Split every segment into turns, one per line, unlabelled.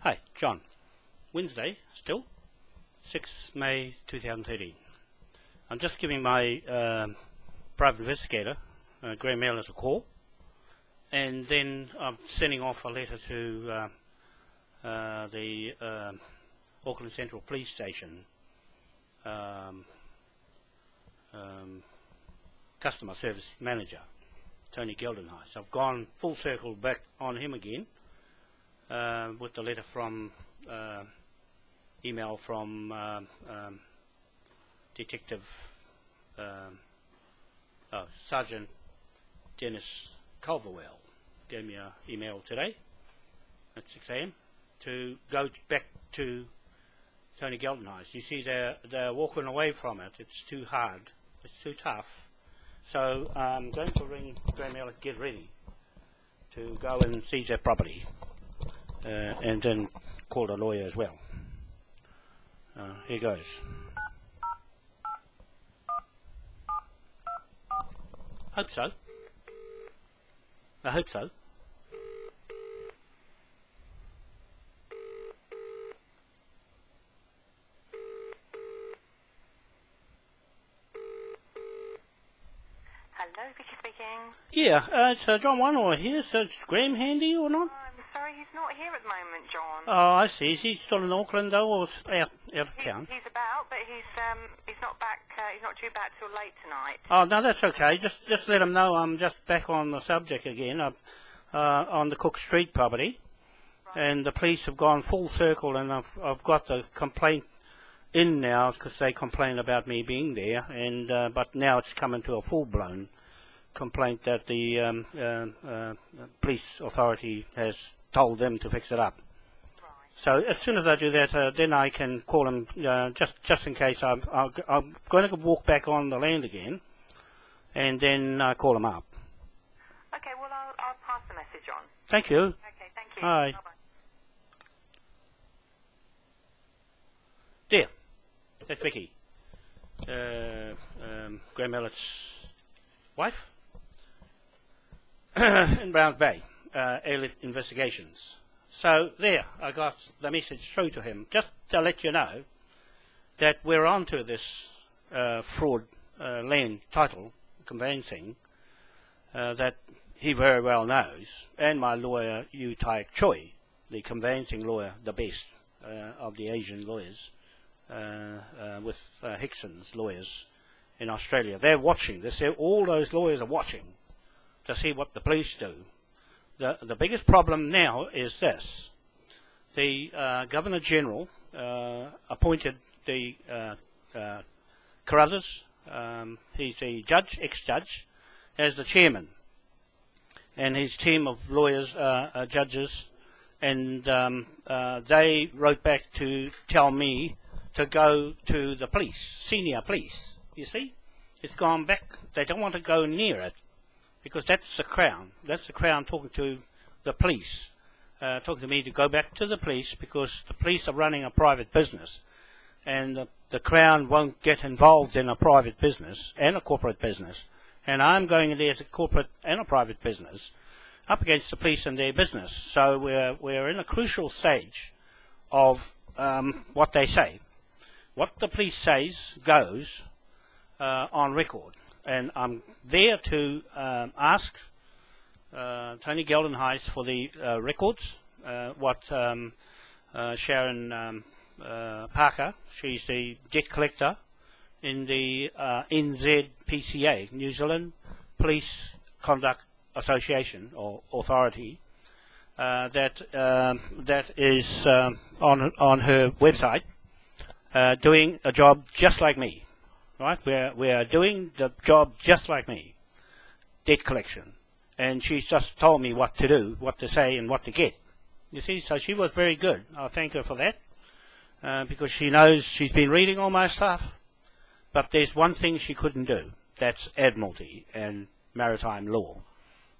Hi, John. Wednesday, still, 6th May 2013. I'm just giving my private investigator, Graeme Aylett, a call, and then I'm sending off a letter to the Auckland Central Police Station customer service manager, Tony Geldenhuis. I've gone full circle back on him again with the letter from email from Detective Sergeant Dennis Culverwell. Gave me an email today at 6 AM to go back to Tony Geldenhuis. You see, they're walking away from it. It's too hard. It's too tough. So I'm going to ring Graeme Aylett, get ready to go and seize their property, and then call the lawyer as well. Here goes. Hope so. I hope so.
Hello, Vicky speaking.
Yeah, it's John Wanoa here. So is Graeme handy or not?
I'm sorry, he's not here at the moment, John.
Oh, I see. Is he still in Auckland though, or out of town?
He's about, but he's not back. He's not due back till late tonight.
Oh no, that's okay. Just let him know I'm just back on the subject again. On the Cook Street property, right. And the police have gone full circle, and I've got the complaint in now because they complained about me being there, and but now it's coming to a full-blown complaint that the police authority has told them to fix it up.
Right.
So as soon as I do that, then I can call him just in case I'm going to walk back on the land again, and then call him up.
Okay, well I'll pass the message on.
Thank you.
Okay, thank you.
Bye.
Bye-bye.
There. That's Vicky, Graeme Aylett's wife, in Browns Bay, Aylett Investigations. So there, I got the message through to him, just to let you know that we're on to this fraud land title conveyancing that he very well knows, and my lawyer, Yu Tai Choi, the conveyancing lawyer, the best of the Asian lawyers, with Hickson's lawyers in Australia. They're watching this. All those lawyers are watching to see what the police do. The biggest problem now is this. The Governor-General appointed the Carruthers, he's the judge, ex-judge, as the chairman, and his team of lawyers, judges, and they wrote back to tell me to go to the police, senior police. You see, it's gone back. They don't want to go near it because that's the Crown. That's the Crown talking to the police, talking to me to go back to the police because the police are running a private business, and the Crown won't get involved in a private business and a corporate business. And I'm going in there as a corporate and a private business up against the police and their business. So we're in a crucial stage of what they say. What the police says goes on record, and I'm there to ask Tony Geldenhuis for the records. What Sharon Parker, she's the debt collector in the NZPCA, New Zealand Police Conduct Association or Authority, that is on her website. Doing a job just like me, right? We are doing the job just like me, debt collection, and she's just told me what to do, what to say, and what to get. You see, so she was very good. I thank her for that, because she knows she's been reading all my stuff. But there's one thing she couldn't do. That's admiralty and maritime law.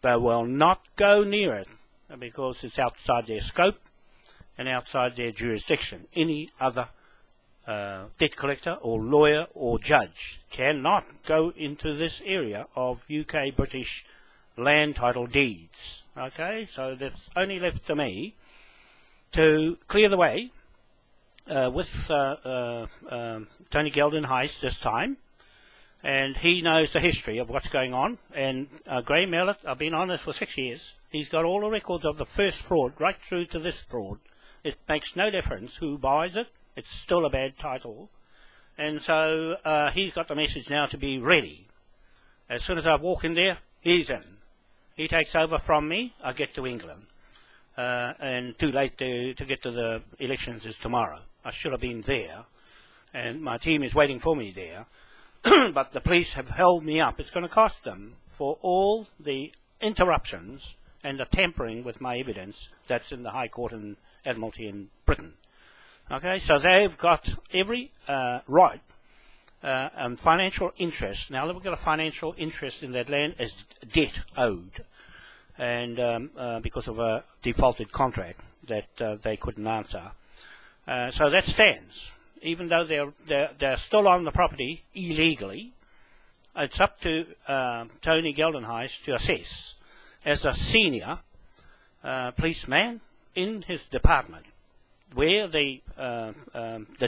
They will not go near it because it's outside their scope and outside their jurisdiction. Any other debt collector or lawyer or judge cannot go into this area of UK British land title deeds. Okay, so that's only left to me to clear the way with Tony Geldin Heist this time, and he knows the history of what's going on. And Graeme Aylett, I've been on this for 6 years. He's got all the records of the first fraud right through to this fraud. It makes no difference who buys it. It's still a bad title. And so he's got the message now to be ready. As soon as I walk in there, he's in. He takes over from me, I get to England. And too late to get to the elections is tomorrow. I should have been there. And my team is waiting for me there. But the police have held me up. It's going to cost them for all the interruptions and the tampering with my evidence that's in the High Court in Admiralty in Britain. Okay, so they've got every right and financial interest. Now they've got a financial interest in that land as debt owed, and because of a defaulted contract that they couldn't answer. So that stands. Even though they're still on the property illegally, it's up to Tony Geldin Heist to assess as a senior policeman in his department, where the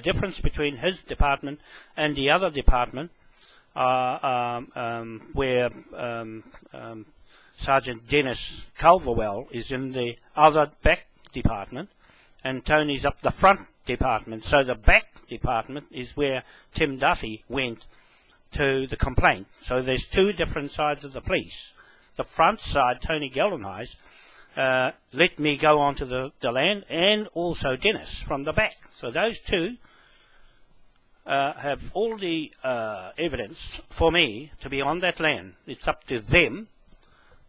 difference between his department and the other department, where Sergeant Dennis Culverwell is in the other back department, and Tony's up the front department. So the back department is where Tim Duthie went to the complaint. So there's two different sides of the police. The front side, Tony Geldin Heist, let me go onto the land, and also Dennis from the back. So those two have all the evidence for me to be on that land. It's up to them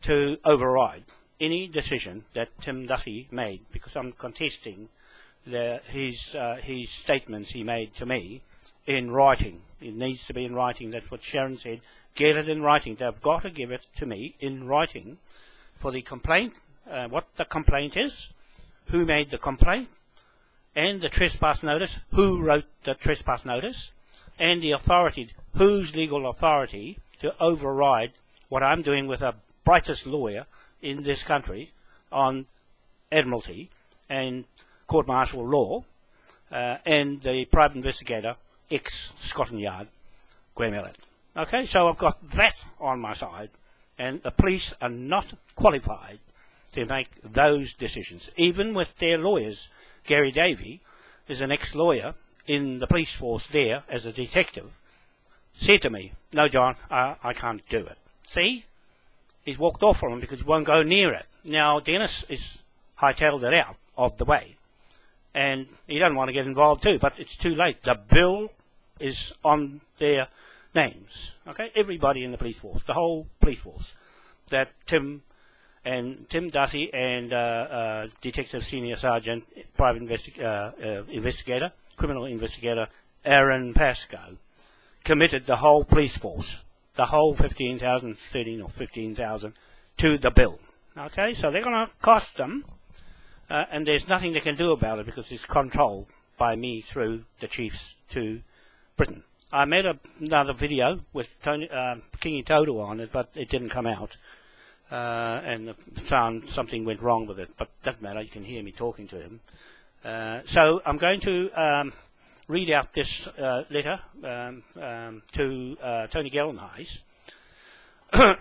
to override any decision that Tim Duthie made, because I'm contesting his statements he made to me in writing. It needs to be in writing. That's what Sharon said. Get it in writing. They've got to give it to me in writing for the complaint, what the complaint is, who made the complaint, and the trespass notice, who wrote the trespass notice, and the authority, whose legal authority to override what I'm doing with the brightest lawyer in this country on Admiralty and court-martial law, and the private investigator, ex-Scotland Yard, Graeme Aylett. Okay, so I've got that on my side, and the police are not qualified to make those decisions. Even with their lawyers, Gary Davey is an ex-lawyer in the police force there as a detective, said to me, "No, John, I can't do it." See? He's walked off from him because he won't go near it. Now, Dennis is hightailed it out of the way, and he doesn't want to get involved too, but it's too late. The bill is on their names. Okay, everybody in the police force, the whole police force, that Tim Duthie and Detective Senior Sergeant, Private Investigator, Criminal Investigator Aaron Pascoe committed the whole police force, the whole 15,000, 13 or 15,000 to the bill. Okay, so they're going to cost them, and there's nothing they can do about it because it's controlled by me through the chiefs to Britain. I made another video with Tony, Kingy Toto on it, but it didn't come out. And something went wrong with it, but doesn't matter, you can hear me talking to him. So I'm going to read out this letter to Tony Geldin Heist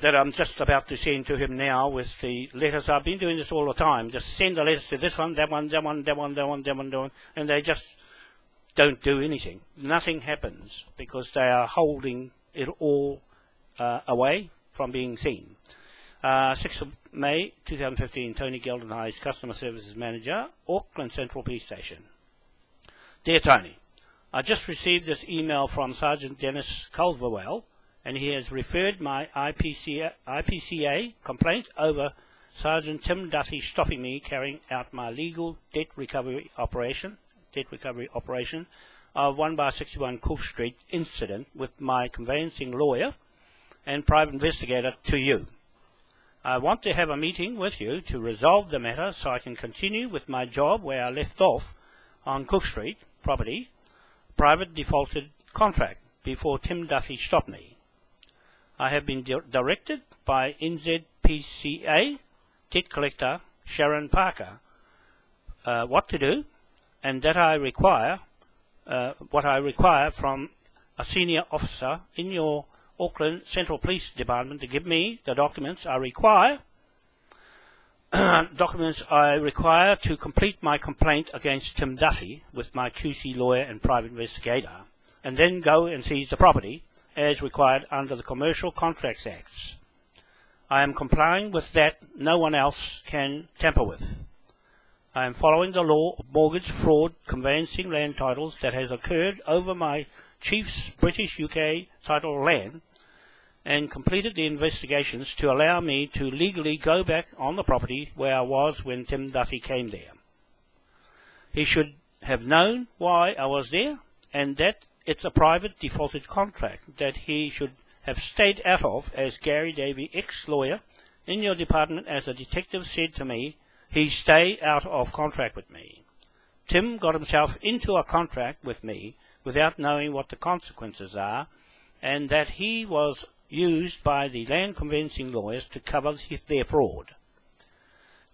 that I'm just about to send to him now with the letters. I've been doing this all the time, just send the letters to this one, that one, that one, that one, that one, that one, that one, and they just don't do anything. Nothing happens because they are holding it all away from being seen. 6th of May 2015, Tony Geldin Heist, Customer Services Manager, Auckland Central Police Station. Dear Tony, I just received this email from Sergeant Dennis Culverwell, and he has referred my IPCA complaint over Sergeant Tim Duthie stopping me carrying out my legal debt recovery operation of 1/61 Cook Street incident with my conveyancing lawyer and private investigator to you. I want to have a meeting with you to resolve the matter so I can continue with my job where I left off on Cook Street property, private defaulted contract, before Tim Duthie stopped me. I have been directed by NZPCA debt collector Sharon Parker what to do, and that I require what I require from a senior officer in your Auckland Central Police Department to give me the documents I require to complete my complaint against Tim Duffy with my QC lawyer and private investigator, and then go and seize the property as required under the Commercial Contracts Acts. I am complying with that no one else can tamper with. I am following the law of mortgage fraud conveyancing land titles that has occurred over my chief's British UK title land, and completed the investigations to allow me to legally go back on the property where I was when Tim Duffy came there. He should have known why I was there, and that it's a private defaulted contract that he should have stayed out of, as Gary Davey, ex-lawyer in your department as a detective, said to me. He stay out of contract with me. Tim got himself into a contract with me without knowing what the consequences are, and that he was used by the land conveyancing lawyers to cover their fraud.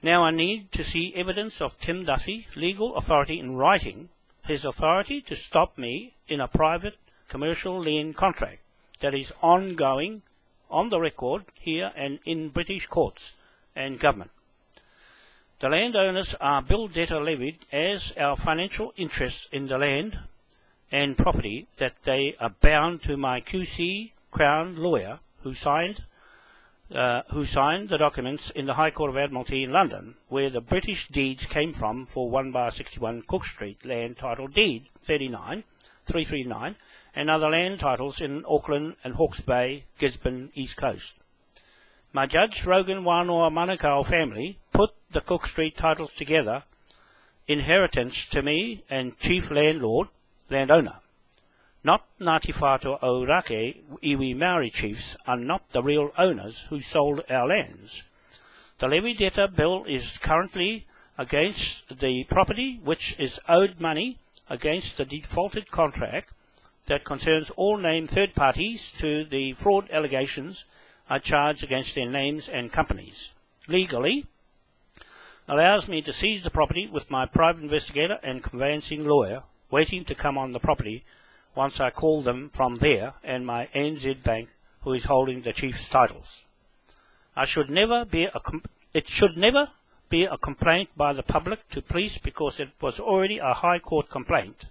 Now I need to see evidence of Tim Duffy, legal authority in writing, his authority to stop me in a private commercial land contract that is ongoing, on the record here and in British courts and government. The landowners are bill debtor levied as our financial interest in the land and property that they are bound to my QC Crown lawyer who signed the documents in the High Court of Admiralty in London, where the British deeds came from for 1/61 Cook Street land title deed 339 and other land titles in Auckland and Hawke's Bay, Gisborne, East Coast. My Judge Rogan Wanoa Manukau family put the Cook Street titles together, inheritance to me and chief landowner. Not Ngāti Whātua o Rake iwi Maori chiefs are not the real owners who sold our lands. The levy debtor bill is currently against the property which is owed money against the defaulted contract that concerns all named third parties to the fraud allegations are charged against their names and companies. Legally, allows me to seize the property with my private investigator and conveyancing lawyer waiting to come on the property once I call them from there and my NZ Bank who is holding the chief's titles. It should never be a complaint by the public to police because it was already a High Court complaint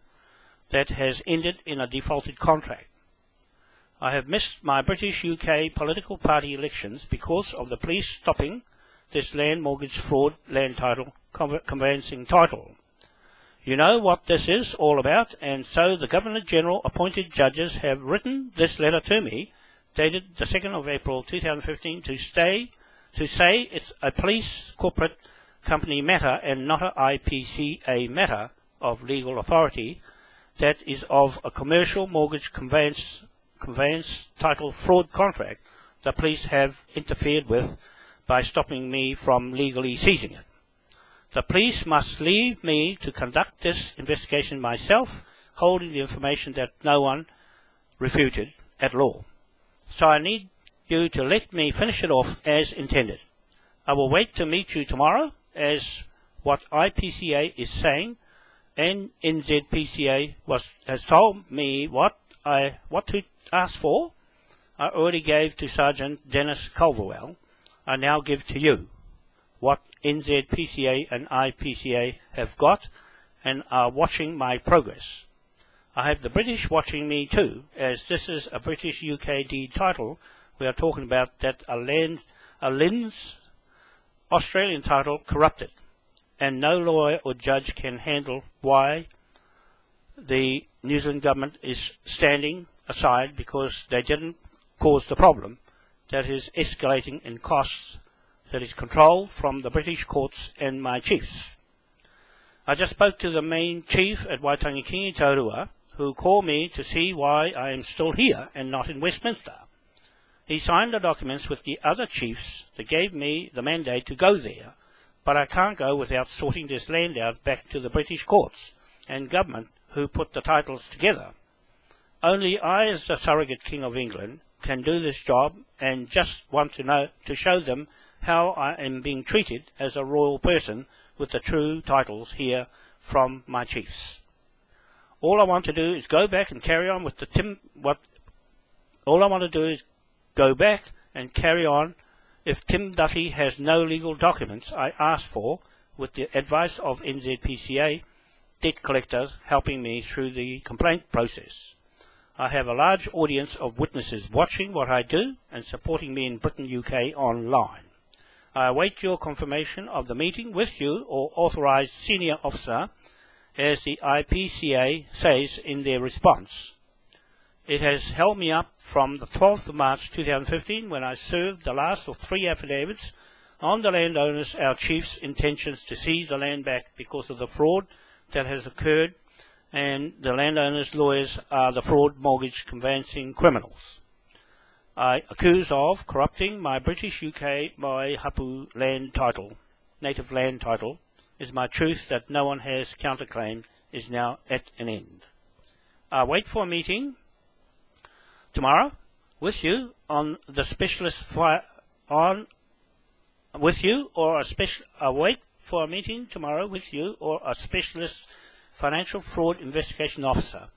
that has ended in a defaulted contract. I have missed my British UK political party elections because of the police stopping this land mortgage fraud land title conveyancing title. You know what this is all about, and so the Governor-General appointed judges have written this letter to me, dated the 2nd of April 2015, to say it's a police corporate company matter and not an IPCA matter of legal authority that is of a commercial mortgage conveyance title fraud contract the police have interfered with by stopping me from legally seizing it. The police must leave me to conduct this investigation myself, holding the information that no one refuted at law. So I need you to let me finish it off as intended. I will wait to meet you tomorrow, as what IPCA is saying, and NZPCA has told me what to ask for. I already gave to Sergeant Dennis Culverwell. I now give to you what NZPCA and IPCA have got and are watching my progress. I have the British watching me too, as this is a British UK deed title. We are talking about that a LINZ Australian title corrupted, and no lawyer or judge can handle why the New Zealand government is standing aside because they didn't cause the problem that is escalating in costs that is controlled from the British courts and my chiefs. I just spoke to the main chief at Waitangi Taurua, who called me to see why I am still here and not in Westminster. He signed the documents with the other chiefs that gave me the mandate to go there, but I can't go without sorting this land out back to the British courts and government who put the titles together. Only I, as the surrogate King of England, can do this job, and just want to show them how I am being treated as a royal person with the true titles here from my chiefs. All I want to do is go back and carry on with all I want to do is go back and carry on. If Tim Duffy has no legal documents I asked for, with the advice of NZPCA debt collectors helping me through the complaint process. I have a large audience of witnesses watching what I do and supporting me in Britain, UK online. I await your confirmation of the meeting with you or authorised senior officer, as the IPCA says in their response. It has held me up from the 12th of March 2015 when I served the last of 3 affidavits on the landowners, our chiefs' intentions to seize the land back because of the fraud that has occurred, and the landowners' lawyers are the fraud mortgage conveyancing criminals. I accuse of corrupting my British UK my hapu land title, native land title, is my truth that no one has counterclaimed is now at an end. I wait for a meeting tomorrow with you on the specialist wait for a meeting tomorrow with you or a specialist financial fraud investigation officer,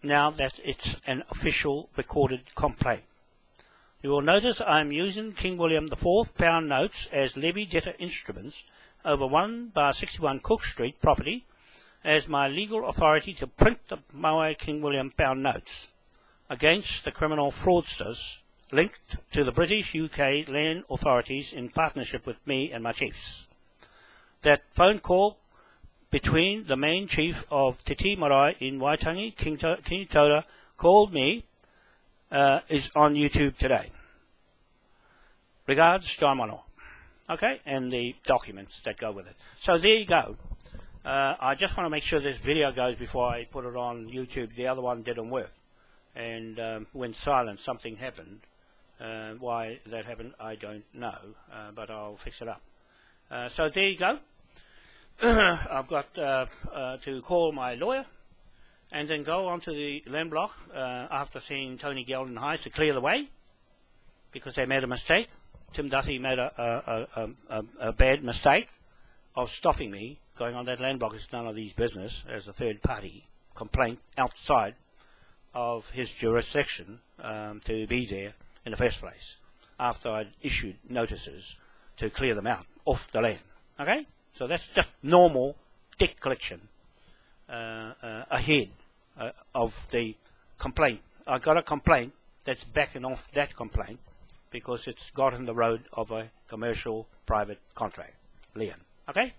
now that it's an official recorded complaint. You will notice I am using King William IV pound notes as levy debtor instruments over 1/61 Cook Street property as my legal authority to print the Maui King William pound notes against the criminal fraudsters linked to the British UK land authorities in partnership with me and my chiefs. That phone call between the main chief of Te Tii Marae in Waitangi, King Toda, called me, is on YouTube today. Regards, John Wanoa. Okay, and the documents that go with it. So there you go. I just want to make sure this video goes before I put it on YouTube. The other one didn't work. And went silent, something happened. Why that happened, I don't know, but I'll fix it up. So there you go. I've got to call my lawyer and then go on to the land block after seeing Tony Geldon Highs to clear the way because they made a mistake. Tim Duffy made a bad mistake of stopping me going on that land block. It's none of these business as a third party complaint outside of his jurisdiction to be there in the first place after I'd issued notices to clear them out off the land. Okay? So that's just normal debt collection ahead of the complaint. I got a complaint that's backing off that complaint because it's got in the road of a commercial private contract lien. Okay?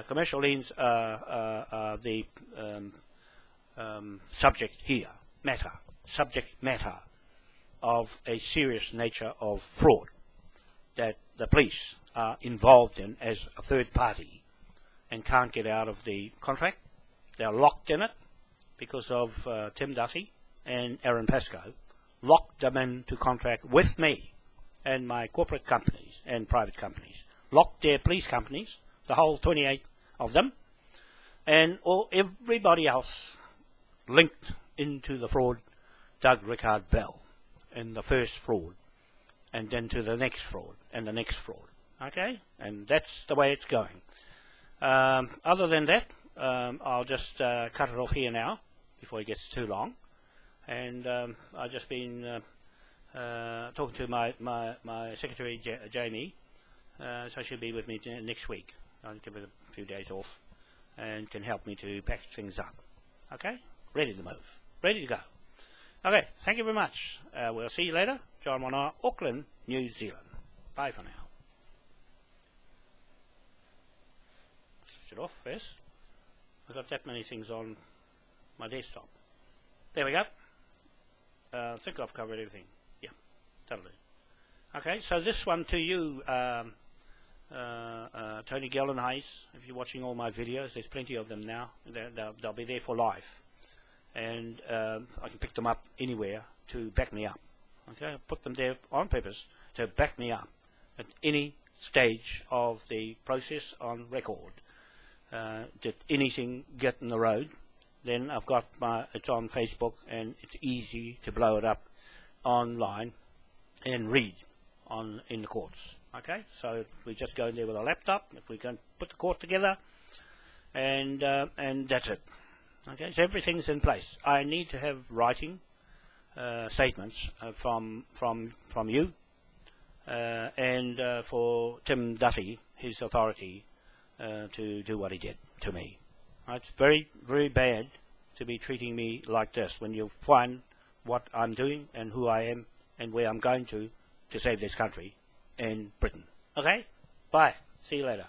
Commercial liens are the subject matter of a serious nature of fraud that the police are involved in as a third party and can't get out of the contract. They're locked in it because of Tim Duffy and Aaron Pascoe locked them into contract with me and my corporate companies and private companies, locked their police companies, the whole 28 of them, and everybody else linked into the fraud, Doug Rickard Bell, in the first fraud, and then to the next fraud, and the next fraud. Okay? And that's the way it's going. Other than that, I'll just cut it off here now, before it gets too long. And I've just been talking to my secretary, Jamie, so she'll be with me next week. I'll give her a few days off, and can help me to pack things up. Okay? Ready to move. Ready to go. Okay, thank you very much. We'll see you later. John Wanoa, Auckland, New Zealand. Bye for now. Switch it off first. I've got that many things on my desktop. There we go. I think I've covered everything. Yeah, totally. Okay, so this one to you, Tony Geldon Hayes, if you're watching all my videos, there's plenty of them now. They'll be there for life. And I can pick them up anywhere to back me up. Okay, I put them there on purpose to back me up at any stage of the process on record. Did anything get in the road, then I've got it's on Facebook, and it's easy to blow it up online and read in the courts. Okay, so we just go in there with a laptop. If we can put the court together, and that's it. Okay, so everything's in place. I need to have writing statements from you, and for Tim Duffy, his authority, to do what he did to me. It's very, very bad to be treating me like this when you find what I'm doing and who I am and where I'm going to save this country and Britain. Okay? Bye. See you later.